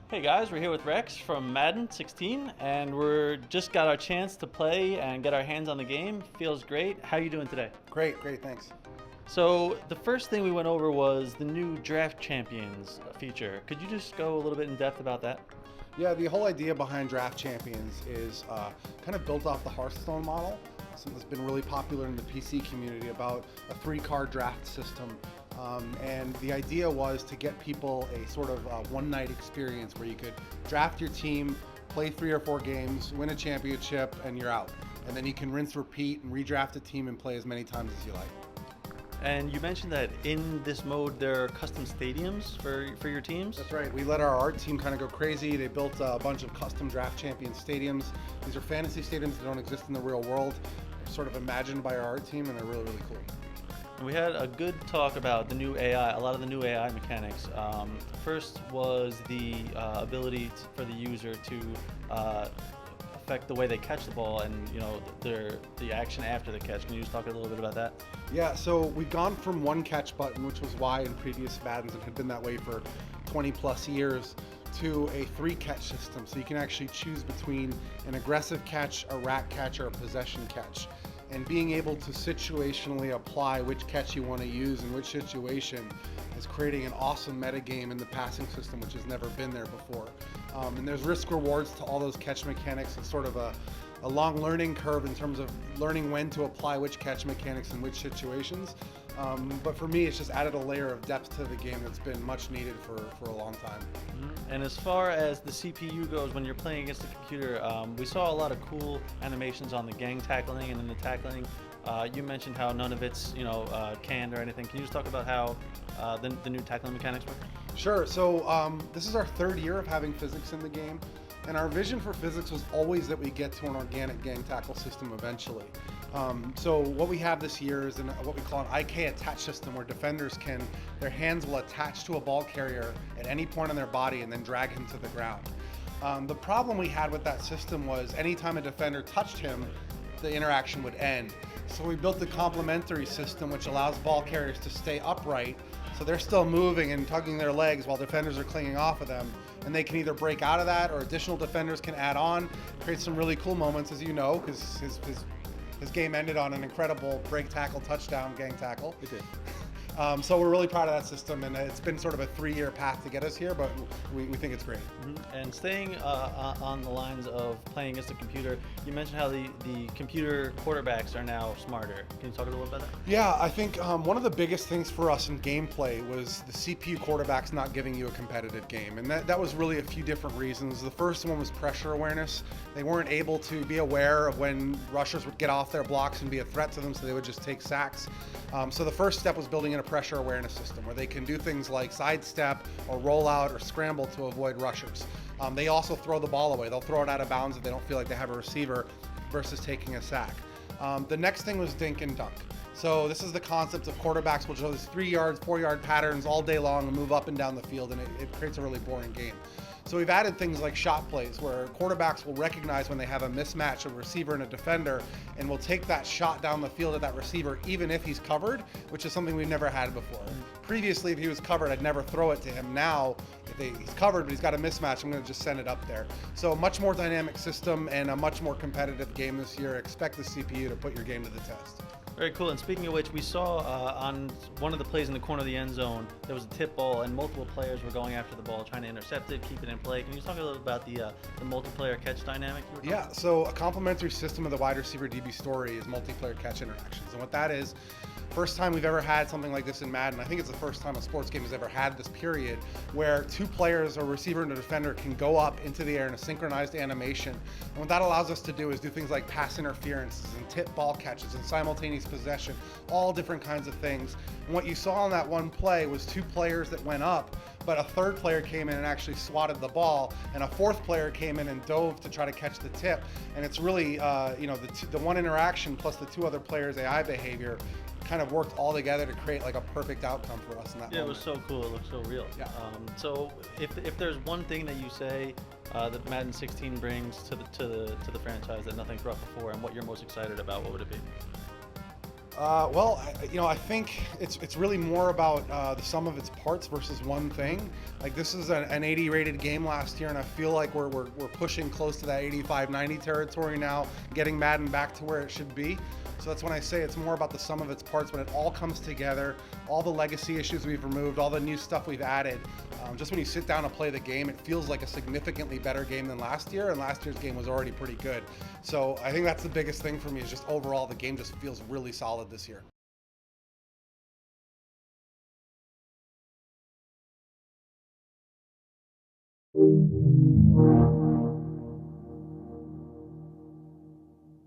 Hey guys, we're here with Rex from Madden 16, and we're just got our chance to play and get our hands on the game. Feels great. How you doing today? Great, thanks. So the first thing we went over was the new Draft Champions feature. Could you just go a little bit in depth about that? Yeah, the whole idea behind Draft Champions is kind of built off the Hearthstone model, something that's been really popular in the PC community about a 3-card draft system. And the idea was to get people a sort of one-night experience where you could draft your team, play 3 or 4 games, win a championship, and you're out. And then you can rinse, repeat, and redraft a team and play as many times as you like. And you mentioned that in this mode there are custom stadiums for your teams? That's right. We let our art team kind of go crazy. They built a bunch of custom Draft Champions stadiums. These are fantasy stadiums that don't exist in the real world. They're sort of imagined by our art team, and they're really, really cool. We had a good talk about the new AI, a lot of the new AI mechanics. First was the ability for the user to affect the way they catch the ball and the action after the catch. Can you just talk a little bit about that? Yeah, so we've gone from one catch button, which was Y in previous Maddens and had been that way for 20 plus years, to a 3 catch system. So you can actually choose between an aggressive catch, a rack catch, or a possession catch. And being able to situationally apply which catch you want to use in which situation is creating an awesome metagame in the passing system, which has never been there before. And there's risk rewards to all those catch mechanics. It's sort of a long learning curve in terms of learning when to apply which catch mechanics in which situations. But for me, it's just added a layer of depth to the game that's been much needed for a long time. And as far as the CPU goes, when you're playing against the computer, we saw a lot of cool animations on the gang tackling and in the tackling. You mentioned how none of it's canned or anything. Can you just talk about how the new tackling mechanics work? Sure. So this is our 3rd year of having physics in the game. And our vision for physics was always that we get to an organic gang tackle system eventually. So what we have this year is what we call an IK attach system, where defenders their hands will attach to a ball carrier at any point on their body and then drag him to the ground. The problem we had with that system was anytime a defender touched him, the interaction would end. So we built the complementary system, which allows ball carriers to stay upright, so they're still moving and tugging their legs while defenders are clinging off of them. And they can either break out of that, or additional defenders can add on, create some really cool moments, as you know, because his game ended on an incredible break tackle touchdown gang tackle. It did. So we're really proud of that system, and it's been sort of a 3-year path to get us here, but we think it's great. And staying on the lines of playing against the computer, you mentioned how the computer quarterbacks are now smarter. Can you talk a little about that? Yeah, I think one of the biggest things for us in gameplay was the CPU quarterbacks not giving you a competitive game, and that was really a few different reasons. The first one was pressure awareness. They weren't able to be aware of when rushers would get off their blocks and be a threat to them, so they would just take sacks. So the first step was building in a pressure awareness system where they can do things like sidestep or roll out or scramble to avoid rushers. They also throw the ball away. They'll throw it out of bounds if they don't feel like they have a receiver versus taking a sack. The next thing was Dink and Dunk. So this is the concept of quarterbacks will show these 3-yard, 4-yard patterns all day long and move up and down the field, and it creates a really boring game. So we've added things like shot plays, where quarterbacks will recognize when they have a mismatch of a receiver and a defender, and will take that shot down the field at that receiver even if he's covered, which is something we've never had before. Previously, if he was covered, I'd never throw it to him. Now, if he's covered but he's got a mismatch, I'm going to just send it up there. So a much more dynamic system and a much more competitive game this year. Expect the CPU to put your game to the test. Very cool. And speaking of which, we saw on one of the plays in the corner of the end zone, there was a tip ball, and multiple players were going after the ball, trying to intercept it, keep it in play. Can you talk a little about the multiplayer catch dynamic you were talking about? So a complementary system of the wide receiver DB story is multiplayer catch interactions. And what that is, first time we've ever had something like this in Madden. I think it's the first time a sports game has ever had this period where 2 players, a receiver and a defender, can go up into the air in a synchronized animation. And what that allows us to do is do things like pass interferences and tip ball catches and simultaneous possession, all different kinds of things. And what you saw on that one play was 2 players that went up, but a 3rd player came in and actually swatted the ball, and a 4th player came in and dove to try to catch the tip. And it's really, the one interaction plus the 2 other players' AI behavior kind of worked all together to create like a perfect outcome for us in that moment. It was so cool. It looked so real. Yeah. So if there's one thing that you say that Madden 16 brings to the franchise that nothing's brought before, and what you're most excited about, what would it be? I think it's really more about the sum of its parts versus one thing. Like this is an 80 rated game last year, and I feel like we're pushing close to that 85, 90 territory now, getting Madden back to where it should be. So that's when I say it's more about the sum of its parts. When it all comes together, all the legacy issues we've removed, all the new stuff we've added, just when you sit down and play the game, it feels like a significantly better game than last year, and last year's game was already pretty good. So I think that's the biggest thing for me, is just overall the game just feels really solid this year.